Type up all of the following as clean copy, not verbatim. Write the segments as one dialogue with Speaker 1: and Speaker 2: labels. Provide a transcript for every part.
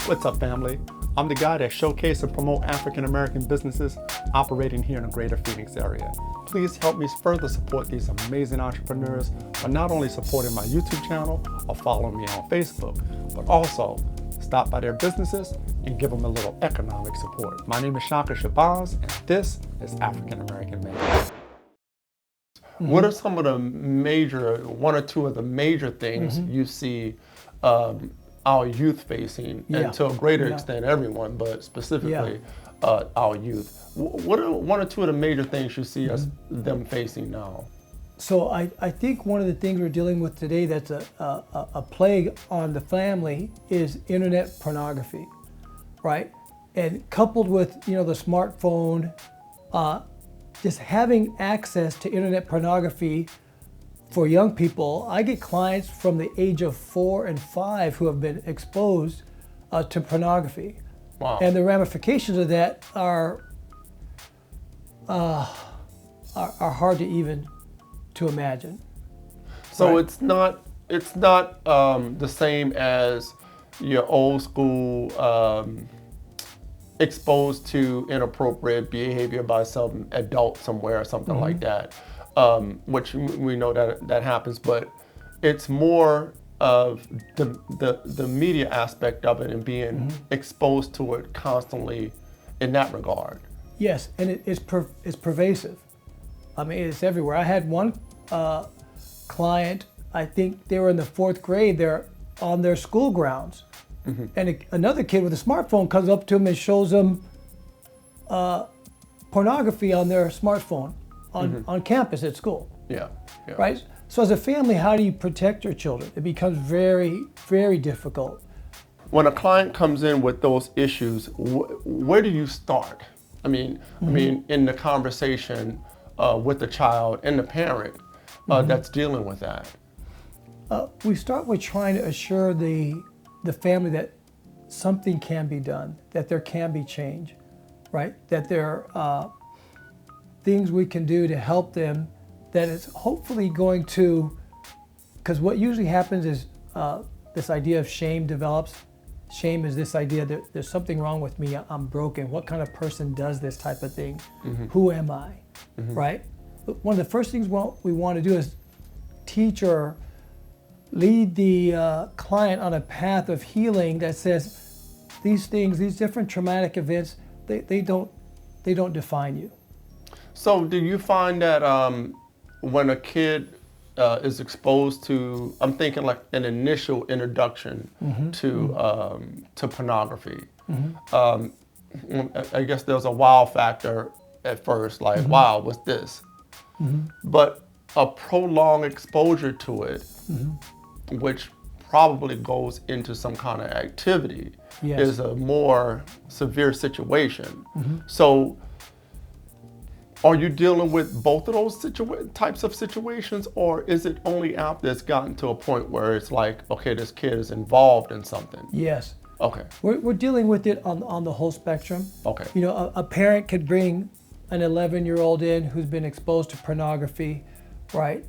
Speaker 1: What's up, family? I'm the guy that showcase and promote African-American businesses operating here in the greater Phoenix area. Please help me further support these amazing entrepreneurs by not only supporting my YouTube channel or following me on Facebook, but also stop by their businesses and give them a little economic support. My name is Shaka Shabazz, and this is African-American-Made. What are some of the one or two of the major things you see our youth facing, and to a greater extent everyone, but specifically our youth? What are one or two of the major things you see us them facing now?
Speaker 2: So I think one of the things we're dealing with today that's a plague on the family is internet pornography, right? And coupled with the smartphone, just having access to internet pornography for young people. I get clients from the age of 4 and 5 who have been exposed to pornography.
Speaker 1: Wow.
Speaker 2: And the ramifications of that are hard to imagine.
Speaker 1: So
Speaker 2: right?
Speaker 1: it's not the same as your old school exposed to inappropriate behavior by some adult somewhere or something like that, which we know that happens, but it's more of the media aspect of it and being exposed to it constantly in that regard.
Speaker 2: Yes, and it's pervasive. I mean, it's everywhere. I had one client, I think they were in the 4th grade, they're on their school grounds. And another kid with a smartphone comes up to him and shows them pornography on their smartphone on campus at school.
Speaker 1: Yeah.
Speaker 2: Right? So as a family, how do you protect your children? It becomes very, very difficult.
Speaker 1: When a client comes in with those issues, where do you start? I mean, in the conversation with the child and the parent that's dealing with that.
Speaker 2: We start with trying to assure the family that something can be done, that there can be change, right? That there are things we can do to help them that is hopefully going to, because what usually happens is this idea of shame develops. Shame is this idea that there's something wrong with me, I'm broken. What kind of person does this type of thing? Who am I, right? But one of the first things we want to do is teach or lead the client on a path of healing that says these things, these different traumatic events, they don't define you.
Speaker 1: So do you find that when a kid is exposed to, I'm thinking like an initial introduction to pornography, I guess there's a wow factor at first, like, wow, what's this? But a prolonged exposure to it, which probably goes into some kind of activity, is a more severe situation. So are you dealing with both of those types of situations, or is it only after it's gotten to a point where it's like, okay, this kid is involved in something?
Speaker 2: Yes.
Speaker 1: Okay.
Speaker 2: We're dealing with it on the whole spectrum.
Speaker 1: Okay.
Speaker 2: A parent could bring an 11-year-old in who's been exposed to pornography, right?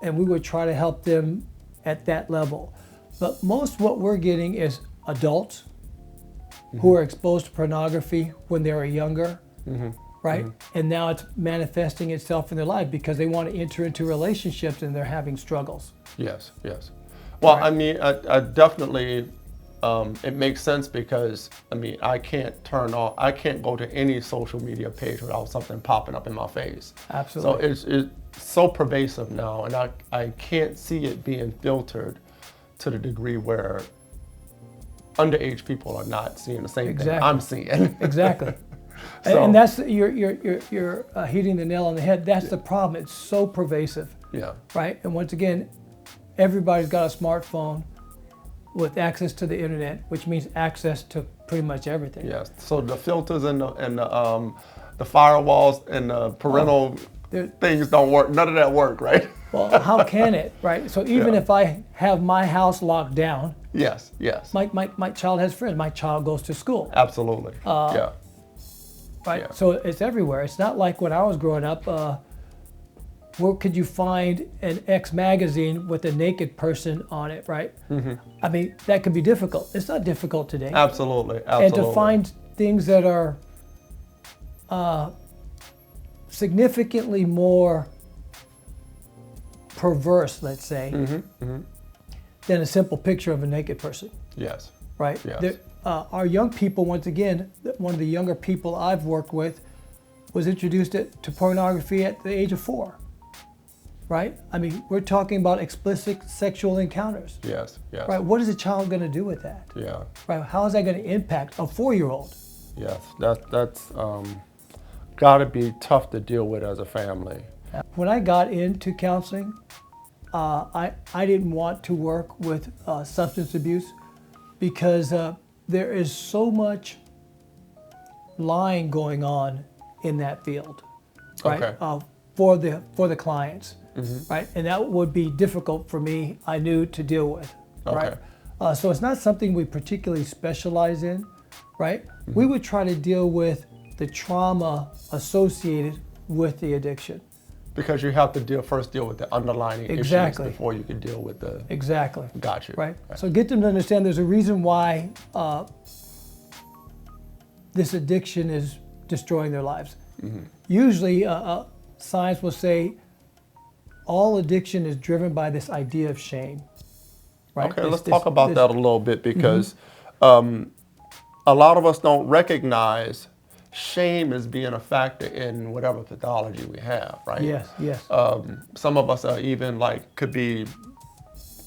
Speaker 2: And we would try to help them at that level. But most what we're getting is adults who are exposed to pornography when they were younger, right? And now it's manifesting itself in their life because they want to enter into relationships and they're having struggles.
Speaker 1: Yes. Well,
Speaker 2: Right.
Speaker 1: I mean, I definitely, it makes sense because, I mean, I can't go to any social media page without something popping up in my face.
Speaker 2: Absolutely.
Speaker 1: So it's so pervasive now, and I can't see it being filtered to the degree where underage people are not seeing the same thing I'm seeing.
Speaker 2: Exactly.
Speaker 1: So,
Speaker 2: and that's you're hitting the nail on the head. That's the problem. It's so pervasive.
Speaker 1: Yeah.
Speaker 2: Right. And once again, everybody's got a smartphone with access to the internet, which means access to pretty much everything.
Speaker 1: Yes. So the filters and the firewalls and the parental things don't work. None of that work, right?
Speaker 2: Well, how can it, right? So even if I have my house locked down,
Speaker 1: yes.
Speaker 2: My child has friends. My child goes to school.
Speaker 1: Absolutely.
Speaker 2: Right. So it's everywhere. It's not like when I was growing up. where could you find an X magazine with a naked person on it, right? I mean, that could be difficult. It's not difficult today.
Speaker 1: Absolutely.
Speaker 2: And to find things that are significantly more perverse, let's say, than a simple picture of a naked person.
Speaker 1: Yes.
Speaker 2: Right?
Speaker 1: Yes.
Speaker 2: Our young people, once again, one of the younger people I've worked with was introduced to pornography at the age of 4. Right? I mean, we're talking about explicit sexual encounters.
Speaker 1: Yes, yes.
Speaker 2: Right? What is a child going to do with that?
Speaker 1: Yeah.
Speaker 2: Right? How is that going to impact a 4-year-old?
Speaker 1: Yes, that's got to be tough to deal with as a family.
Speaker 2: When I got into counseling, I didn't want to work with substance abuse because there is so much lying going on in that field, right?
Speaker 1: Okay.
Speaker 2: For the clients, right? And that would be difficult for me, I knew, to deal with, right? So it's not something we particularly specialize in, right? We would try to deal with the trauma associated with the addiction.
Speaker 1: Because you have to first deal with the underlying issues before you can deal with the...
Speaker 2: Exactly.
Speaker 1: Got you.
Speaker 2: Right. So get them to understand there's a reason why this addiction is destroying their lives. Usually, science will say all addiction is driven by this idea of shame. Right?
Speaker 1: Okay, let's talk about that a little bit because a lot of us don't recognize shame as being a factor in whatever pathology we have, right?
Speaker 2: Yes, yes.
Speaker 1: Some of us are even could be,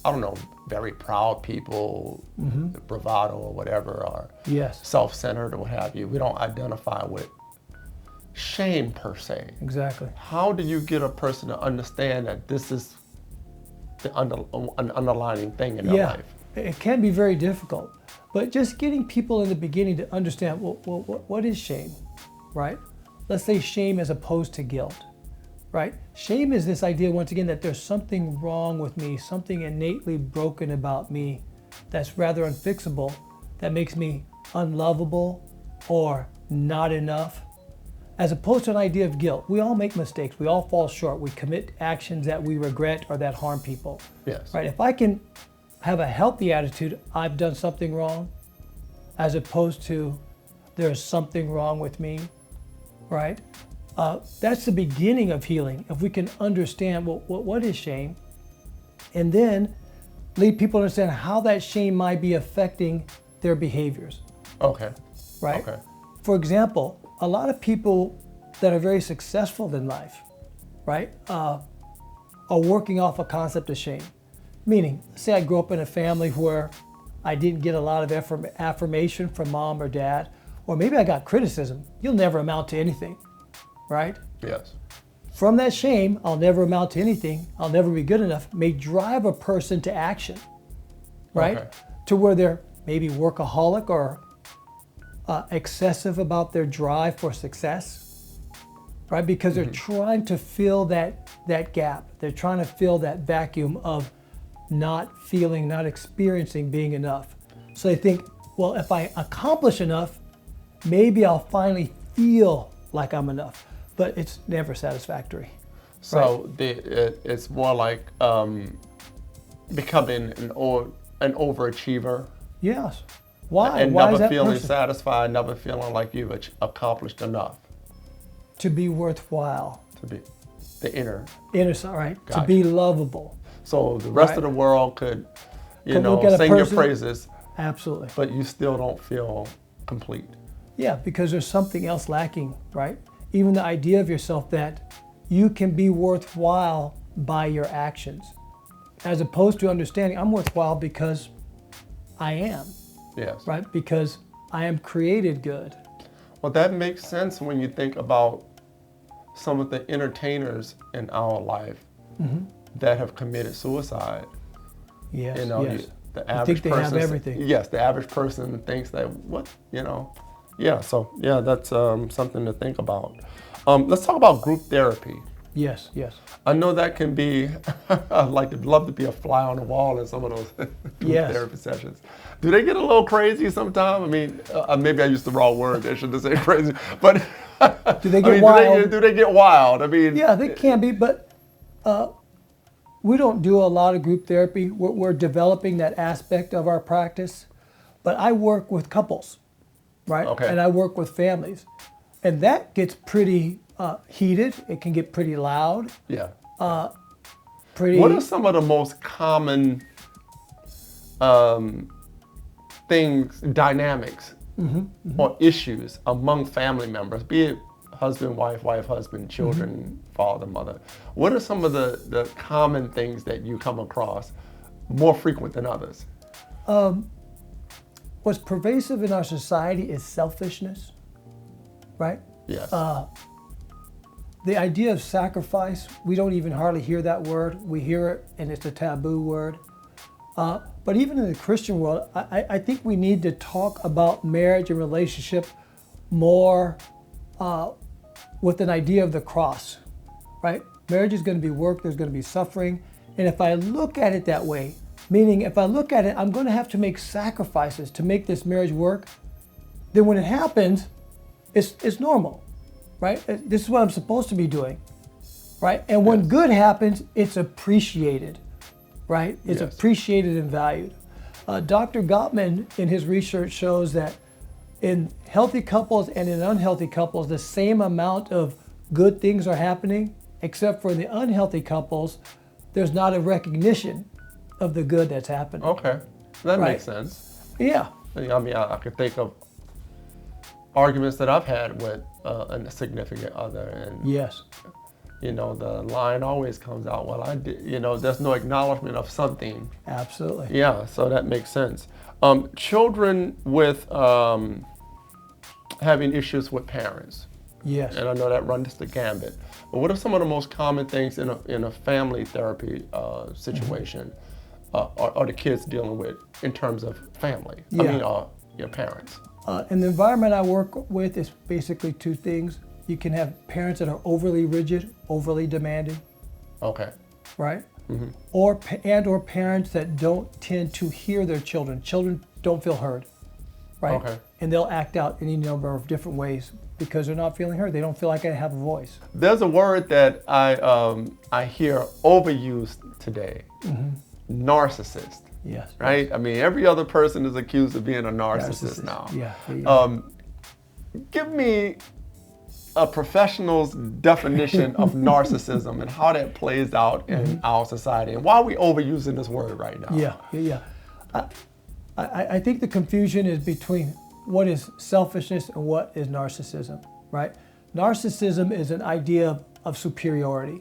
Speaker 1: I don't know, very proud people, bravado or whatever, or self-centered or what have you. We don't identify with shame per se.
Speaker 2: Exactly.
Speaker 1: How do you get a person to understand that this is an underlying thing in their life?
Speaker 2: It can be very difficult, but just getting people in the beginning to understand, what is shame, right? Let's say shame as opposed to guilt, right? Shame is this idea, once again, that there's something wrong with me, something innately broken about me that's rather unfixable, that makes me unlovable or not enough, as opposed to an idea of guilt. We all make mistakes. We all fall short. We commit actions that we regret or that harm people.
Speaker 1: Yes.
Speaker 2: Right? If I can have a healthy attitude, I've done something wrong, as opposed to there's something wrong with me, right? That's the beginning of healing. If we can understand what is shame, and then lead people to understand how that shame might be affecting their behaviors.
Speaker 1: Okay.
Speaker 2: Right?
Speaker 1: Okay.
Speaker 2: For example, a lot of people that are very successful in life, right, are working off a concept of shame. Meaning, say I grew up in a family where I didn't get a lot of affirmation from mom or dad, or maybe I got criticism. You'll never amount to anything, right?
Speaker 1: Yes.
Speaker 2: From that shame, I'll never amount to anything, I'll never be good enough, may drive a person to action, right?
Speaker 1: Okay.
Speaker 2: To where they're maybe workaholic or excessive about their drive for success, right? Because they're trying to fill that gap. They're trying to fill that vacuum of not feeling, not experiencing being enough. So they think, well, if I accomplish enough, maybe I'll finally feel like I'm enough. But it's never satisfactory.
Speaker 1: So it's more like becoming an overachiever.
Speaker 2: Yes. Why?
Speaker 1: And
Speaker 2: Why is
Speaker 1: never
Speaker 2: that
Speaker 1: feeling
Speaker 2: person?
Speaker 1: satisfied, never feeling like you've accomplished enough.
Speaker 2: To be worthwhile.
Speaker 1: To be the inner.
Speaker 2: Right?
Speaker 1: Gotcha.
Speaker 2: To be lovable.
Speaker 1: So the rest of the world could,
Speaker 2: Could look at a
Speaker 1: sing your
Speaker 2: person-
Speaker 1: praises,
Speaker 2: Absolutely.
Speaker 1: but you still don't feel complete.
Speaker 2: Yeah, because there's something else lacking, right? Even the idea of yourself that you can be worthwhile by your actions, as opposed to understanding I'm worthwhile because I am,
Speaker 1: Yes.
Speaker 2: right? Because I am created good.
Speaker 1: Well, that makes sense when you think about some of the entertainers in our life that have committed suicide.
Speaker 2: Yes,
Speaker 1: You know,
Speaker 2: yes.
Speaker 1: the
Speaker 2: I
Speaker 1: average
Speaker 2: think they have
Speaker 1: person.
Speaker 2: everything.
Speaker 1: Yes, the average person thinks that Yeah, so that's something to think about. Let's talk about group therapy.
Speaker 2: Yes, yes.
Speaker 1: I know that can be, I'd love to be a fly on the wall in some of those group therapy sessions. Do they get a little crazy sometimes? I mean, maybe I used the wrong word. I shouldn't say crazy, but
Speaker 2: Do they get wild?
Speaker 1: Do they get wild? I mean,
Speaker 2: Yeah, they can be, but We don't do a lot of group therapy. We're developing that aspect of our practice, but I work with couples, right?
Speaker 1: Okay.
Speaker 2: And I work with families, and that gets pretty heated. It can get pretty loud.
Speaker 1: Yeah.
Speaker 2: Pretty.
Speaker 1: What are some of the most common things, dynamics, or issues among family members, be it husband, wife, husband, children, father, mother? What are some of the common things that you come across more frequent than others?
Speaker 2: What's pervasive in our society is selfishness, right?
Speaker 1: Yes.
Speaker 2: The idea of sacrifice, we don't even hardly hear that word. We hear it and it's a taboo word. But even in the Christian world, I think we need to talk about marriage and relationship more with an idea of the cross, right? Marriage is going to be work, there's going to be suffering. And if I look at it that way, meaning if I look at it, I'm going to have to make sacrifices to make this marriage work, then when it happens, it's normal, right? This is what I'm supposed to be doing, right? And when good happens, it's appreciated, right? It's appreciated and valued. Dr. Gottman, in his research, shows that in healthy couples and in unhealthy couples, the same amount of good things are happening, except for the unhealthy couples, there's not a recognition of the good that's happening.
Speaker 1: Okay, that makes sense.
Speaker 2: Yeah.
Speaker 1: I mean, I could think of arguments that I've had with a significant other, and
Speaker 2: Yes.
Speaker 1: you know, the line always comes out, well, I did, you know, there's no acknowledgement of something.
Speaker 2: Absolutely.
Speaker 1: Yeah, so that makes sense. Children with having issues with parents,
Speaker 2: Yes.
Speaker 1: and I know that runs the gambit, but what are some of the most common things in a family therapy situation are the kids dealing with in terms of family? I mean, your parents.
Speaker 2: In the environment I work with, it's basically two things. You can have parents that are overly rigid, overly demanding,
Speaker 1: Okay.
Speaker 2: right? Or parents that don't tend to hear their children. Children don't feel heard, right?
Speaker 1: Okay.
Speaker 2: And they'll act out any number of different ways because they're not feeling heard. They don't feel like they have a voice.
Speaker 1: There's a word that I hear overused today, narcissist.
Speaker 2: Yes.
Speaker 1: Right? I mean, every other person is accused of being a narcissist now.
Speaker 2: Yeah.
Speaker 1: Give me a professional's definition of narcissism and how that plays out in our society, and why are we overusing this word right now?
Speaker 2: Yeah. I think the confusion is between what is selfishness and what is narcissism, right? Narcissism is an idea of superiority,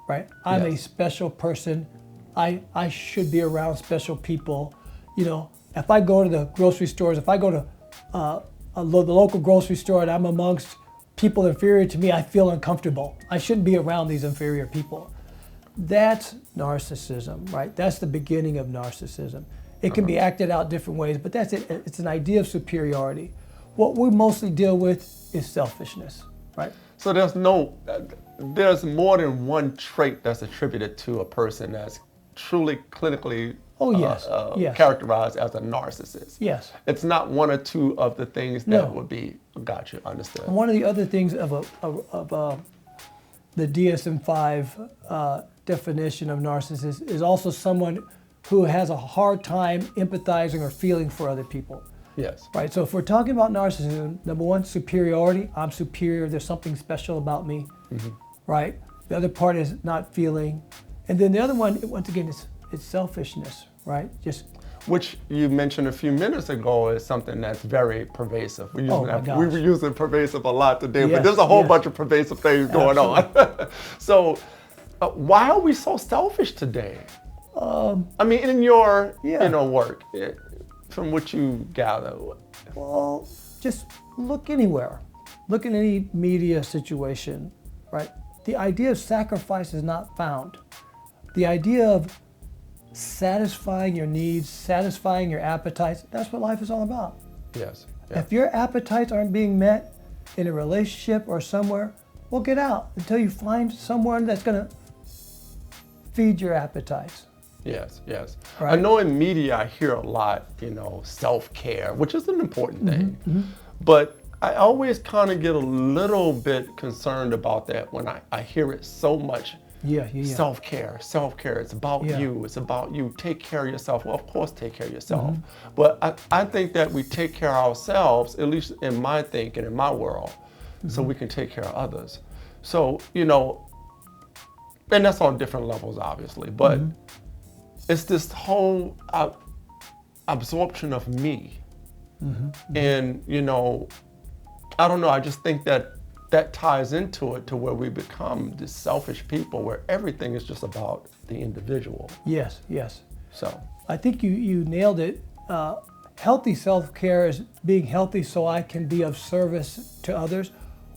Speaker 2: right? I'm a special person. I should be around special people. You know, if I go to the grocery stores, if I go to the local grocery store and I'm amongst people inferior to me, I feel uncomfortable. I shouldn't be around these inferior people. That's narcissism, right? That's the beginning of narcissism. It can be acted out different ways, but that's it. It's an idea of superiority. What we mostly deal with is selfishness, right?
Speaker 1: So there's more than one trait that's attributed to a person that's truly clinically characterized as a narcissist.
Speaker 2: Yes.
Speaker 1: It's not one or two of the things that would be, gotcha, understood.
Speaker 2: And one of the other things of the DSM-5 definition of narcissist is also someone who has a hard time empathizing or feeling for other people.
Speaker 1: Yes.
Speaker 2: Right, so if we're talking about narcissism, number one, superiority. I'm superior, there's something special about me, right? The other part is not feeling. And then the other one, once again, it's selfishness, right?
Speaker 1: Which you mentioned a few minutes ago is something that's very pervasive. We were using pervasive a lot today, but there's a whole bunch of pervasive things going on. So why are we so selfish today? I mean, in your work, from what you gather.
Speaker 2: Well, just look anywhere. Look at any media situation, right? The idea of sacrifice is not found. The idea of satisfying your needs, satisfying your appetites, that's what life is all about.
Speaker 1: Yes.
Speaker 2: If your appetites aren't being met in a relationship or somewhere, well, get out until you find someone that's going to feed your appetites.
Speaker 1: Yes.
Speaker 2: Right?
Speaker 1: I know in media I hear a lot, self-care, which is an important thing. But I always kind of get a little bit concerned about that when I hear it so much
Speaker 2: Yeah.
Speaker 1: Self-care. It's about
Speaker 2: Yeah.
Speaker 1: you. It's about you. Take care of yourself. Well, of course, take care of yourself. But I think that we take care of ourselves, at least in my thinking, in my world, so we can take care of others. So, and that's on different levels, obviously, but it's this whole absorption of me. And, I don't know, I just think that ties into it to where we become these selfish people where everything is just about the individual.
Speaker 2: Yes.
Speaker 1: So
Speaker 2: I think you nailed it. Healthy self-care is being healthy so I can be of service to others,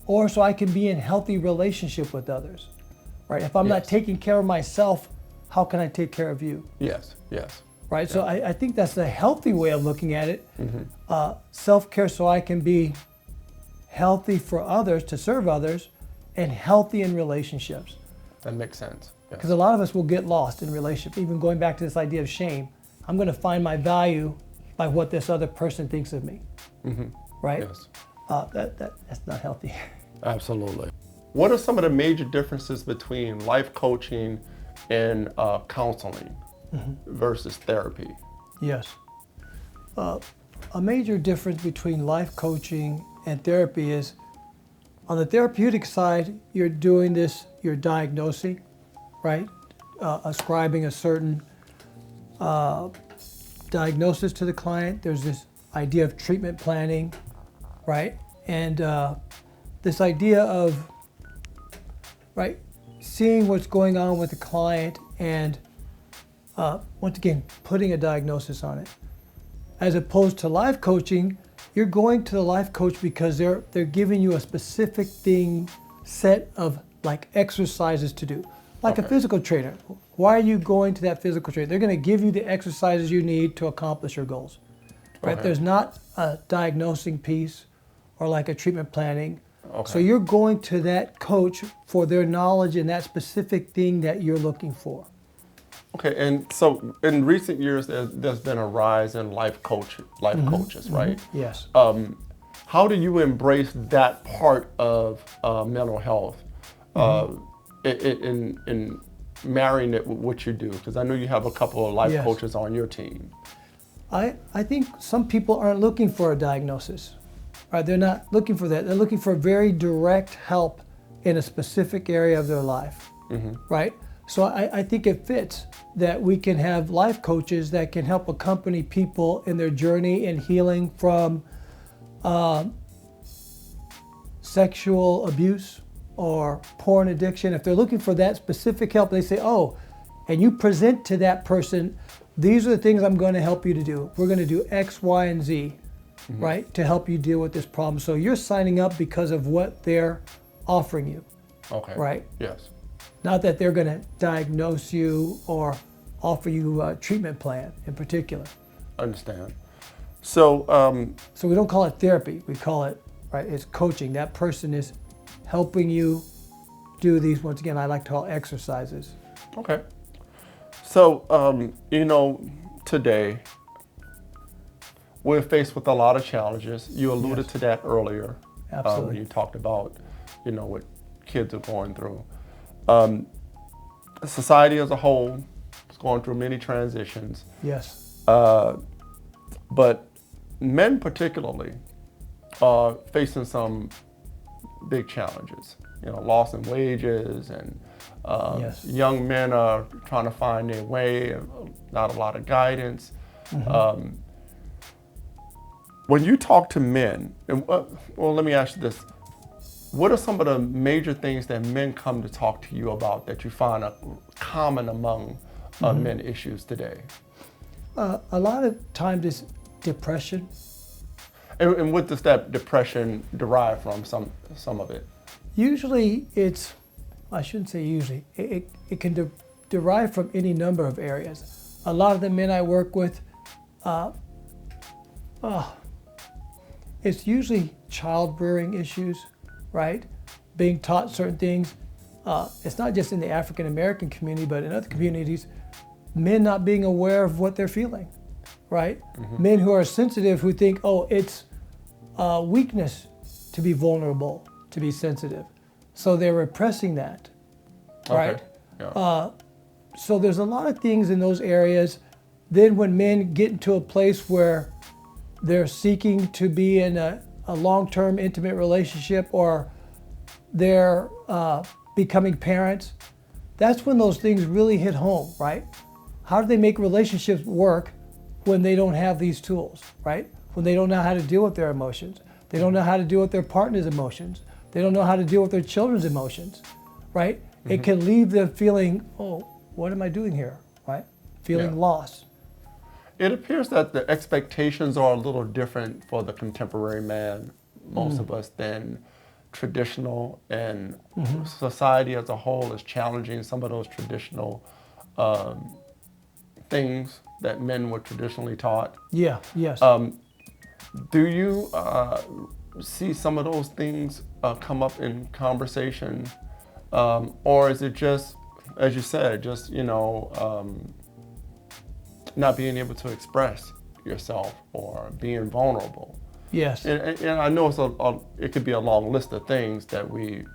Speaker 2: or so I can be in healthy relationship with others, right? If I'm not taking care of myself, how can I take care of you?
Speaker 1: Yes.
Speaker 2: Right, so I think that's a healthy way of looking at it. Self-care so I can be healthy for others, to serve others, and healthy in relationships.
Speaker 1: That makes sense.
Speaker 2: Because a lot of us will get lost in relationship, even going back to this idea of shame. I'm going to find my value by what this other person thinks of me, right?
Speaker 1: Yes.
Speaker 2: That's not healthy.
Speaker 1: Absolutely. What are some of the major differences between life coaching and counseling versus therapy?
Speaker 2: Yes. A major difference between life coaching and therapy is, on the therapeutic side, you're doing this, you're diagnosing, right? Ascribing a certain diagnosis to the client. There's this idea of treatment planning, right? And this idea of, right, seeing what's going on with the client and once again, putting a diagnosis on it. As opposed to life coaching, you're going to the life coach because they're giving you a specific set of like exercises to do. Like a physical trainer. Why are you going to that physical trainer? They're going to give you the exercises you need to accomplish your goals. Right?
Speaker 1: Okay.
Speaker 2: There's not a diagnosing piece or like a treatment planning.
Speaker 1: Okay.
Speaker 2: So you're going to that coach for their knowledge in that specific thing that you're looking for.
Speaker 1: Okay, and so in recent years, there's been a rise in life coaches, right?
Speaker 2: Yes.
Speaker 1: How do you embrace that part of mental health in marrying it with what you do? Because I know you have a couple of life coaches on your team.
Speaker 2: I think some people aren't looking for a diagnosis. Right? They're not looking for that. They're looking for very direct help in a specific area of their life, right? So I think it fits that we can have life coaches that can help accompany people in their journey in healing from sexual abuse or porn addiction. If they're looking for that specific help, they say, oh, and you present to that person, these are the things I'm going to help you to do. We're going to do X, Y, and Z, right, to help you deal with this problem. So you're signing up because of what they're offering you.
Speaker 1: Okay.
Speaker 2: Right?
Speaker 1: Yes.
Speaker 2: Not that they're going to diagnose you or offer you a treatment plan in particular.
Speaker 1: Understand. So,
Speaker 2: So we don't call it therapy. We call it, right, it's coaching. That person is helping you do these, once again, I like to call exercises.
Speaker 1: okay. So, today we're faced with a lot of challenges. You alluded to that earlier.
Speaker 2: Absolutely.
Speaker 1: When you talked about, what kids are going through. Society as a whole is going through many transitions.
Speaker 2: Yes.
Speaker 1: But men particularly are facing some big challenges. Loss in wages, and young men are trying to find their way, not a lot of guidance. When you talk to men, and well, let me ask you this. What are some of the major things that men come to talk to you about that you find are common among men issues today?
Speaker 2: A lot of times it's depression.
Speaker 1: And what does that depression derive from, some of it?
Speaker 2: Usually it's, I shouldn't say usually, it can derive from any number of areas. A lot of the men I work with, it's usually child rearing issues, right? Being taught certain things. It's not just in the African-American community, but in other communities, men not being aware of what they're feeling, right? Men who are sensitive, who think, oh, it's weakness to be vulnerable, to be sensitive. So they're repressing that, right? So there's a lot of things in those areas. Then when men get into a place where they're seeking to be in a long-term intimate relationship, or they're becoming parents, that's when those things really hit home, right? How do they make relationships work when they don't have these tools, right? When they don't know how to deal with their emotions. They don't know how to deal with their partner's emotions. They don't know how to deal with their children's emotions, right? It can leave them feeling, oh, what am I doing here, right? Feeling lost.
Speaker 1: It appears that the expectations are a little different for the contemporary man, most of us, than traditional, and society as a whole is challenging some of those traditional things that men were traditionally taught.
Speaker 2: Yeah, yes.
Speaker 1: Do you see some of those things come up in conversation, or is it just, as you said, just, not being able to express yourself or being vulnerable?
Speaker 2: Yes.
Speaker 1: And I know it could be a long list of things that we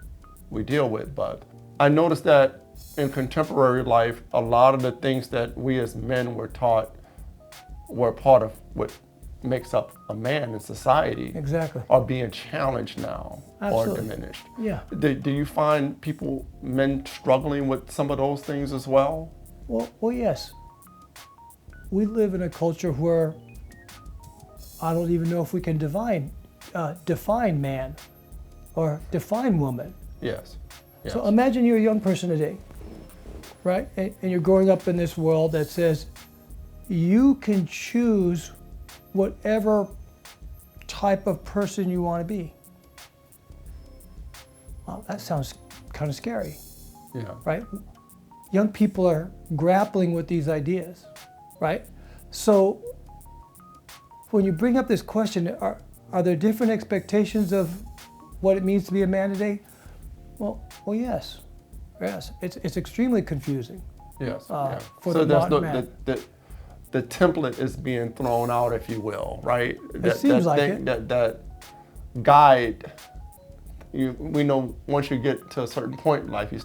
Speaker 1: deal with, but I noticed that in contemporary life, a lot of the things that we as men were taught were part of what makes up a man in society.
Speaker 2: Exactly.
Speaker 1: Are being challenged now.
Speaker 2: Absolutely.
Speaker 1: Or diminished.
Speaker 2: Yeah.
Speaker 1: Do you find men struggling with some of those things as well?
Speaker 2: Well, yes. We live in a culture where I don't even know if we can define man or define woman.
Speaker 1: Yes.
Speaker 2: So imagine you're a young person today, right? And you're growing up in this world that says you can choose whatever type of person you want to be. Well, that sounds kind of scary.
Speaker 1: Yeah.
Speaker 2: Right? Young people are grappling with these ideas, right? So when you bring up this question, are there different expectations of what it means to be a man today? Well, yes. Yes, it's extremely confusing.
Speaker 1: Yes.
Speaker 2: For
Speaker 1: so
Speaker 2: the modern man.
Speaker 1: The template is being thrown out, if you will, right?
Speaker 2: It seems like it.
Speaker 1: That guide. We know once you get to a certain point in life, you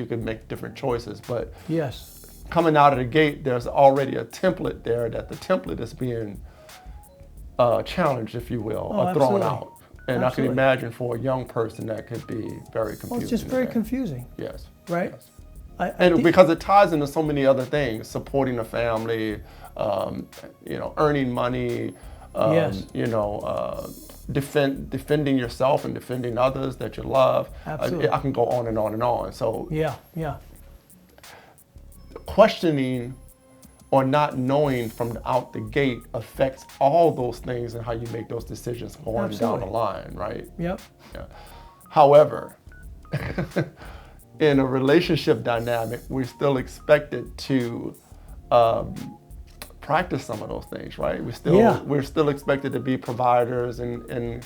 Speaker 1: can make different choices. But
Speaker 2: yes,
Speaker 1: coming out of the gate, there's already a template there that the template is being challenged, if you will, or thrown out. And I can imagine for a young person that could be very confusing.
Speaker 2: Well, it's just very confusing.
Speaker 1: Yes.
Speaker 2: Right?
Speaker 1: Yes. Because it ties into so many other things: supporting a family, earning money, defending yourself and defending others that you love.
Speaker 2: Absolutely.
Speaker 1: I can go on and on and on. So
Speaker 2: yeah.
Speaker 1: Questioning or not knowing from out the gate affects all those things and how you make those decisions going down the line, right?
Speaker 2: Yep.
Speaker 1: Yeah. However, in a relationship dynamic, we're still expected to practice some of those things, right? We're still expected to be providers and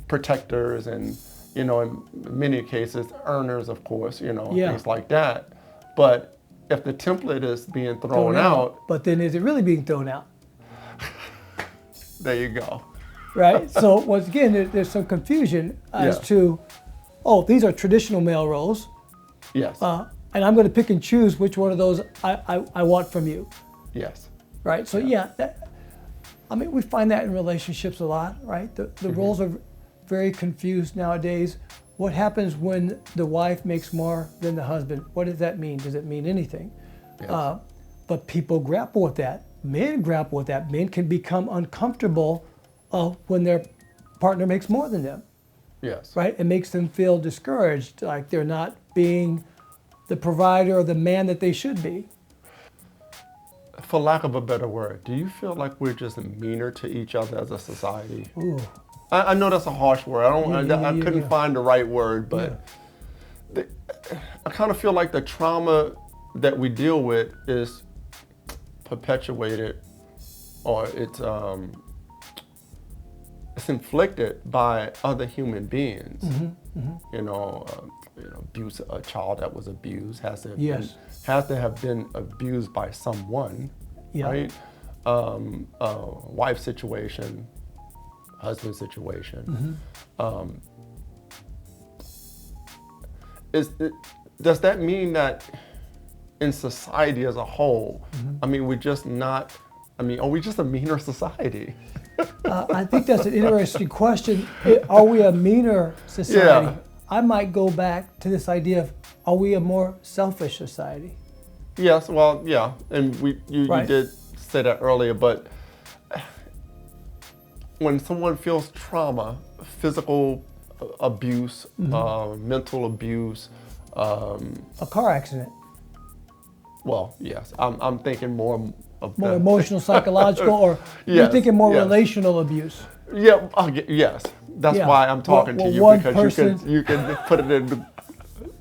Speaker 1: protectors, and in many cases earners, of course, things like that. But if the template is being thrown out,
Speaker 2: but then is it really being thrown out?
Speaker 1: There you go.
Speaker 2: Right. So once again, there's some confusion as to, these are traditional male roles.
Speaker 1: Yes.
Speaker 2: And I'm going to pick and choose which one of those I want from you.
Speaker 1: Yes.
Speaker 2: Right. So we find that in relationships a lot, right? The roles are very confused nowadays. What happens when the wife makes more than the husband? What does that mean? Does it mean anything?
Speaker 1: Yes.
Speaker 2: But people grapple with that. Men grapple with that. Men can become uncomfortable when their partner makes more than them.
Speaker 1: Yes.
Speaker 2: Right? It makes them feel discouraged, like they're not being the provider or the man that they should be.
Speaker 1: For lack of a better word, do you feel like we're just meaner to each other as a society?
Speaker 2: Ooh.
Speaker 1: I know that's a harsh word. I couldn't find the right word, but I kind of feel like the trauma that we deal with is perpetuated, or it's inflicted by other human beings. Abuse. A child that was abused has to have been abused by someone, right? Wife situation, husband situation. does that mean that in society as a whole, I mean, we're just not, I mean, are we just a meaner society?
Speaker 2: I think that's an interesting question. Are we a meaner society?
Speaker 1: Yeah.
Speaker 2: I might go back to this idea of, are we a more selfish society?
Speaker 1: Yes, well, yeah, and you
Speaker 2: Right.
Speaker 1: did say that earlier, but when someone feels trauma, physical abuse, mental abuse,
Speaker 2: A car accident,
Speaker 1: well, yes, I'm thinking more of
Speaker 2: more
Speaker 1: the,
Speaker 2: emotional, psychological, or you're
Speaker 1: Yes,
Speaker 2: thinking more
Speaker 1: yes.
Speaker 2: relational abuse.
Speaker 1: yeah, yes, that's
Speaker 2: Yeah.
Speaker 1: why I'm talking
Speaker 2: Well,
Speaker 1: to you,
Speaker 2: one
Speaker 1: because
Speaker 2: person-
Speaker 1: you can put it in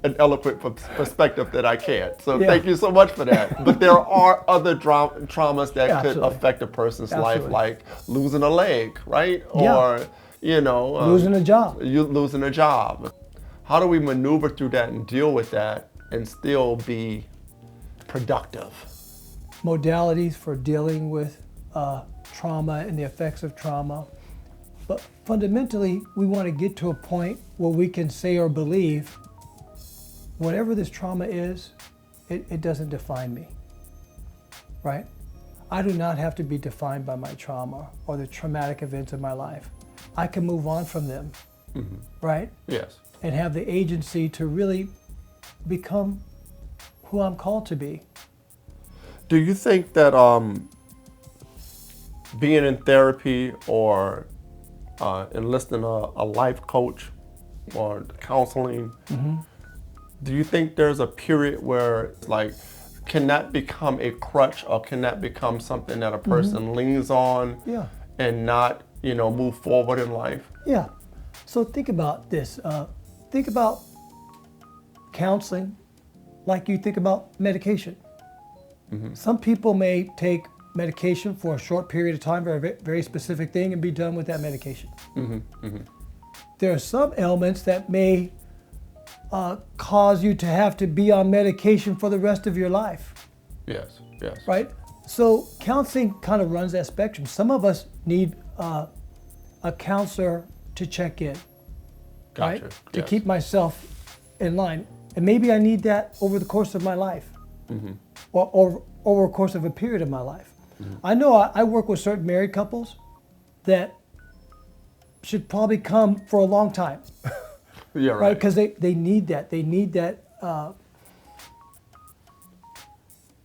Speaker 1: an eloquent perspective that I can't. So
Speaker 2: Yeah.
Speaker 1: thank you so much for that. But there are other traumas that could
Speaker 2: Absolutely.
Speaker 1: affect a person's life,
Speaker 2: Absolutely.
Speaker 1: like losing a leg, right?
Speaker 2: Yeah.
Speaker 1: Or, you know,
Speaker 2: Losing a job.
Speaker 1: You losing a job. How do we maneuver through that and deal with that and still be productive?
Speaker 2: Modalities for dealing with trauma and the effects of trauma. But fundamentally, we want to get to a point where we can say or believe, whatever this trauma is, it doesn't define me, right? I do not have to be defined by my trauma or the traumatic events of my life. I can move on from them, right?
Speaker 1: Yes.
Speaker 2: And have the agency to really become who I'm called to be.
Speaker 1: Do you think that being in therapy or enlisting a life coach or counseling, do you think there's a period where it's like, can that become a crutch, or can that become something that a person leans on
Speaker 2: Yeah.
Speaker 1: and not, you know, move forward in life?
Speaker 2: Yeah. So think about this. Think about counseling like you think about medication. Some people may take medication for a short period of time for a very specific thing and be done with that medication. There are some ailments that may cause you to have to be on medication for the rest of your life,
Speaker 1: Yes, yes.
Speaker 2: right? So counseling kind of runs that spectrum. Some of us need a counselor to check in,
Speaker 1: Gotcha.
Speaker 2: right? To
Speaker 1: Yes.
Speaker 2: keep myself in line. And maybe I need that over the course of my life, or over the course of a period of my life. I know I work with certain married couples that should probably come for a long time,
Speaker 1: Yeah,
Speaker 2: right?
Speaker 1: right.
Speaker 2: Because they need that. They need that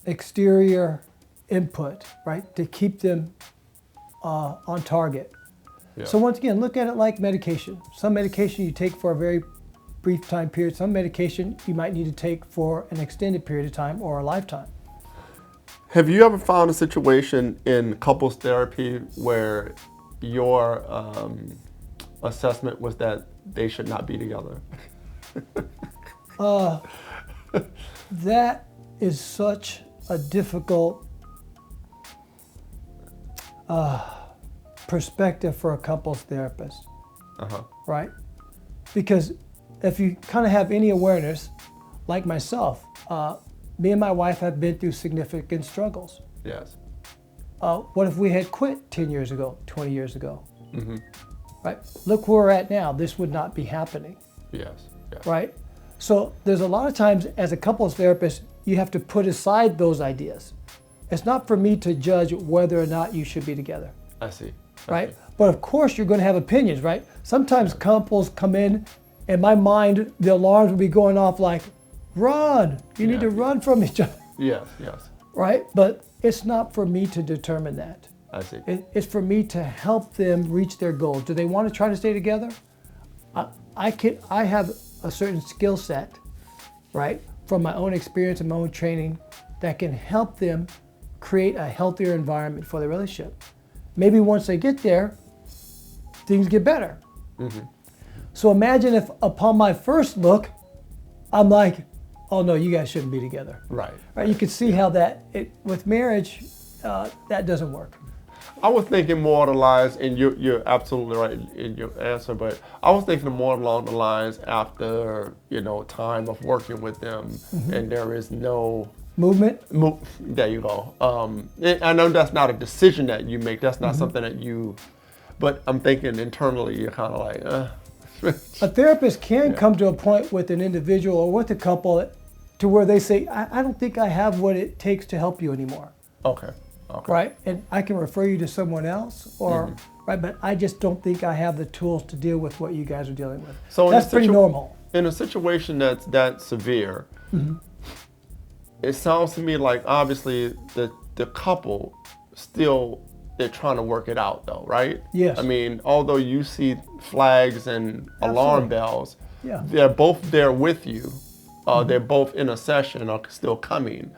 Speaker 2: exterior input, right? To keep them on target.
Speaker 1: Yeah.
Speaker 2: So once again, look at it like medication. Some medication you take for a very brief time period. Some medication you might need to take for an extended period of time or a lifetime.
Speaker 1: Have you ever found a situation in couples therapy where your assessment was that they should not be together?
Speaker 2: That is such a difficult perspective for a couples therapist, right? Because if you kind of have any awareness, like myself, me and my wife have been through significant struggles.
Speaker 1: Yes.
Speaker 2: What if we had quit 10 years ago, 20 years ago? Right? Look where we're at now. This would not be happening,
Speaker 1: Yes. Yes.
Speaker 2: right? So there's a lot of times as a couples therapist, you have to put aside those ideas. It's not for me to judge whether or not you should be together,
Speaker 1: I see. I
Speaker 2: right?
Speaker 1: see.
Speaker 2: But of course you're going to have opinions, right? Sometimes couples come in, in my mind, the alarms will be going off like, run, you need to
Speaker 1: Yeah.
Speaker 2: run from each other,
Speaker 1: Yes. Yes.
Speaker 2: right? But it's not for me to determine that.
Speaker 1: I see.
Speaker 2: It's for me to help them reach their goals. Do they want to try to stay together? I have a certain skill set, right, from my own experience and my own training that can help them create a healthier environment for their relationship. Maybe once they get there, things get better. So imagine if upon my first look, I'm like, oh no, you guys shouldn't be together.
Speaker 1: Right.
Speaker 2: Right? You can see how with marriage, that doesn't work.
Speaker 1: I was thinking more along the lines, and you're absolutely right in your answer, but I was thinking more along the lines after, time of working with them, and there is no
Speaker 2: Movement?
Speaker 1: there you go. And I know that's not a decision that you make. That's not something that but I'm thinking internally, you're kind of like,
Speaker 2: A therapist can come to a point with an individual or with a couple to where they say, I don't think I have what it takes to help you anymore.
Speaker 1: Okay. Okay.
Speaker 2: Right? And I can refer you to someone else, or right, but I just don't think I have the tools to deal with what you guys are dealing with.
Speaker 1: So
Speaker 2: that's pretty normal.
Speaker 1: In a situation that's that severe, it sounds to me like obviously the couple still, they're trying to work it out though, right?
Speaker 2: Yes.
Speaker 1: I mean, although you see flags and alarm bells,
Speaker 2: Yeah.
Speaker 1: they're both there with you. They're both in a session or still coming.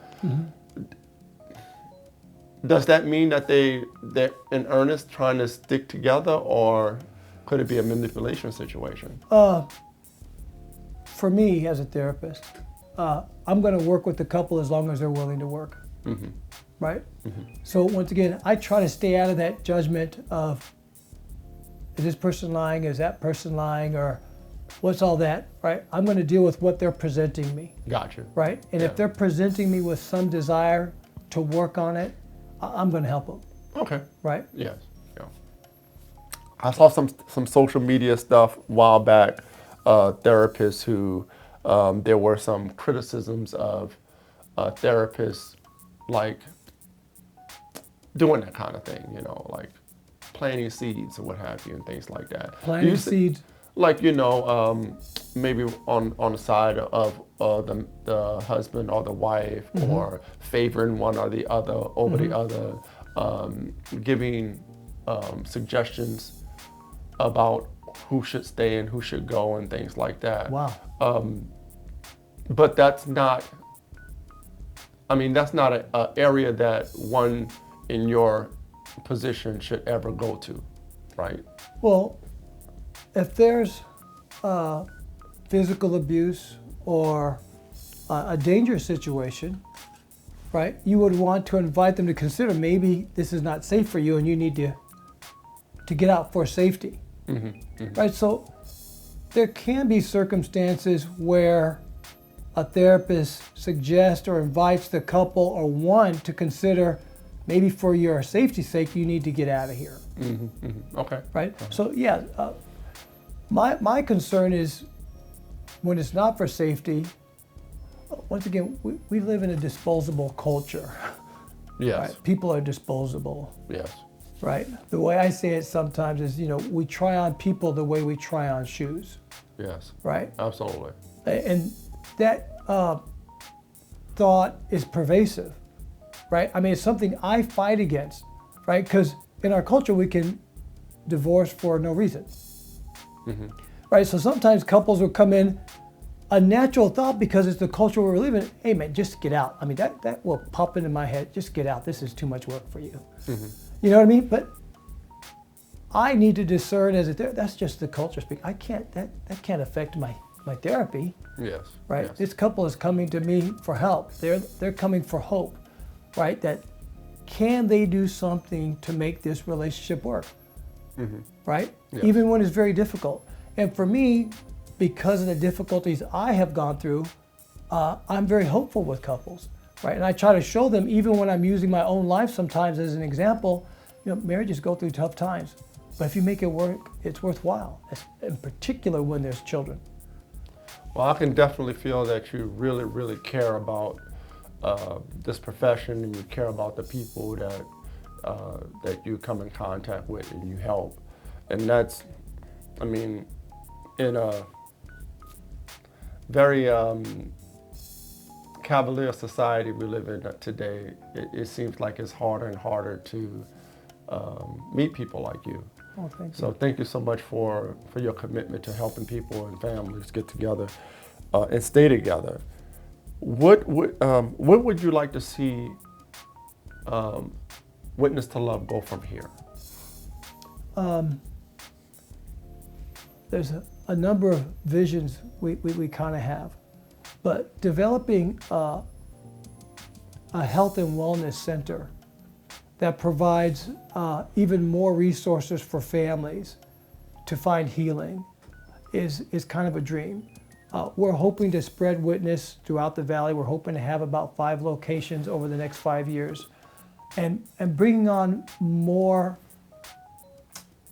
Speaker 1: Does that mean that they're in earnest trying to stick together, or could it be a manipulation situation?
Speaker 2: For me as a therapist, I'm going to work with the couple as long as they're willing to work. Right? So once again, I try to stay out of that judgment of, is this person lying, is that person lying, or what's all that, right? I'm going to deal with what they're presenting me.
Speaker 1: Gotcha.
Speaker 2: Right? And if they're presenting me with some desire to work on it, I'm going to help them.
Speaker 1: Okay.
Speaker 2: Right?
Speaker 1: Yes. Yeah. I saw some social media stuff a while back. Therapists who there were some criticisms of therapists like doing that kind of thing, you know, like planting seeds or what have you and things like that.
Speaker 2: Planting seeds.
Speaker 1: Like, you know, maybe on the side of the husband or the wife, or favoring one or the other over the other, giving suggestions about who should stay and who should go and things like that.
Speaker 2: Wow.
Speaker 1: But that's not, I mean, that's not an area that one in your position should ever go to, right?
Speaker 2: Well, if there's physical abuse or a dangerous situation, right, you would want to invite them to consider maybe this is not safe for you and you need to get out for safety. Right? So there can be circumstances where a therapist suggests or invites the couple or one to consider, maybe for your safety's sake, you need to get out of here.
Speaker 1: Okay.
Speaker 2: Right? So yeah, my concern is when it's not for safety, once again, we live in a disposable culture.
Speaker 1: Yes.
Speaker 2: Right? People are disposable.
Speaker 1: Yes.
Speaker 2: Right? The way I say it sometimes is, you know, we try on people the way we try on shoes.
Speaker 1: Yes.
Speaker 2: Right?
Speaker 1: Absolutely.
Speaker 2: And that thought is pervasive, right? I mean, it's something I fight against, right? Because in our culture, we can divorce for no reason, right? So sometimes couples will come in, a natural thought, because it's the culture we're living in, hey man, just get out. I mean, that will pop into my head, just get out. This is too much work for you. You know what I mean? But I need to discern as a therapist, that's just the culture speak. I can't, that can't affect my therapy.
Speaker 1: Yes.
Speaker 2: Right?
Speaker 1: Yes.
Speaker 2: This couple is coming to me for help. They're coming for hope, right? That can they do something to make this relationship work? Right?
Speaker 1: Yes.
Speaker 2: Even when it's very difficult. And for me, because of the difficulties I have gone through, I'm very hopeful with couples, right? And I try to show them, even when I'm using my own life sometimes as an example, you know, marriages go through tough times, but if you make it work, it's worthwhile, in particular when there's children.
Speaker 1: Well, I can definitely feel that you really, really care about this profession, and you care about the people that you come in contact with and you help. And that's, I mean, in a very cavalier society we live in today, it seems like it's harder and harder to meet people like you.
Speaker 2: Oh, thank you.
Speaker 1: So thank you so much for your commitment to helping people and families get together and stay together. What would you like to see Witness to Love go from here?
Speaker 2: There's a number of visions we kind of have, but developing a health and wellness center that provides even more resources for families to find healing is kind of a dream. We're hoping to spread Witness throughout the Valley. We're hoping to have about 5 locations over the next 5 years, and bringing on more,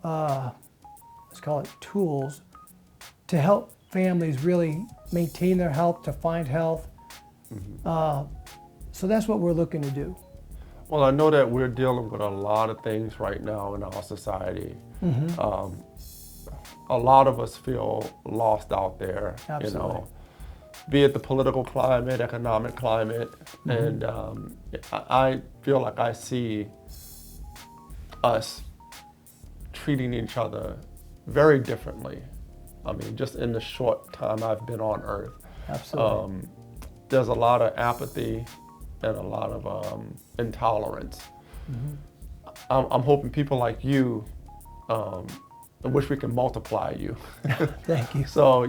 Speaker 2: let's call it tools, to help families really maintain their health, to find health, So that's what we're looking to do.
Speaker 1: Well, I know that we're dealing with a lot of things right now in our society. A lot of us feel lost out there,
Speaker 2: Absolutely.
Speaker 1: be it the political climate, economic climate, and I feel like I see us treating each other very differently. I mean, just in the short time I've been on Earth,
Speaker 2: Absolutely.
Speaker 1: there's a lot of apathy and a lot of intolerance. I'm hoping people like you, I wish we can multiply you.
Speaker 2: Thank you.
Speaker 1: So,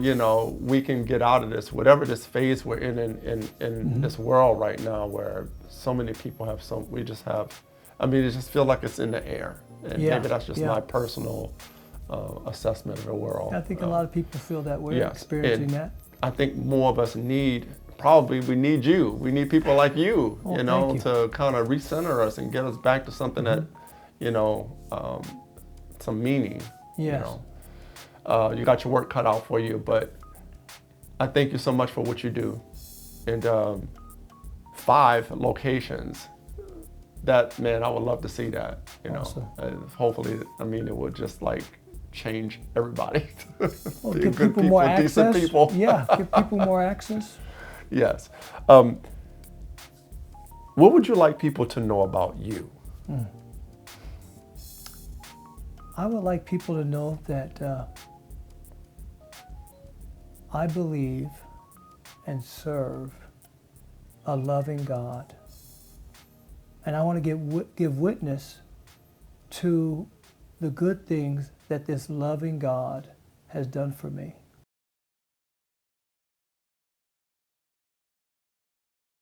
Speaker 1: we can get out of this, whatever this phase we're in this world right now, where so many people have we just have, I mean, it just feels like it's in the air. And
Speaker 2: Yeah,
Speaker 1: maybe that's just
Speaker 2: yeah.
Speaker 1: my personal assessment of the world.
Speaker 2: I think a lot of people feel that way,
Speaker 1: Yes,
Speaker 2: experiencing
Speaker 1: and
Speaker 2: that.
Speaker 1: I think more of us probably we need you. We need people like you,
Speaker 2: Oh, thank you.
Speaker 1: to kind of recenter us and get us back to something that, some meaning.
Speaker 2: Yes.
Speaker 1: You got your work cut out for you, but I thank you so much for what you do. And 5 locations. That, man, I would love to see that.
Speaker 2: Awesome.
Speaker 1: And hopefully, I mean, it would just like change everybody.
Speaker 2: Well,
Speaker 1: Be
Speaker 2: give
Speaker 1: good
Speaker 2: people more
Speaker 1: decent
Speaker 2: access.
Speaker 1: people.
Speaker 2: Yeah, give people more access.
Speaker 1: Yes. What would you like people to know about you?
Speaker 2: I would like people to know that I believe and serve a loving God. And I want to give witness to the good things that this loving God has done for me.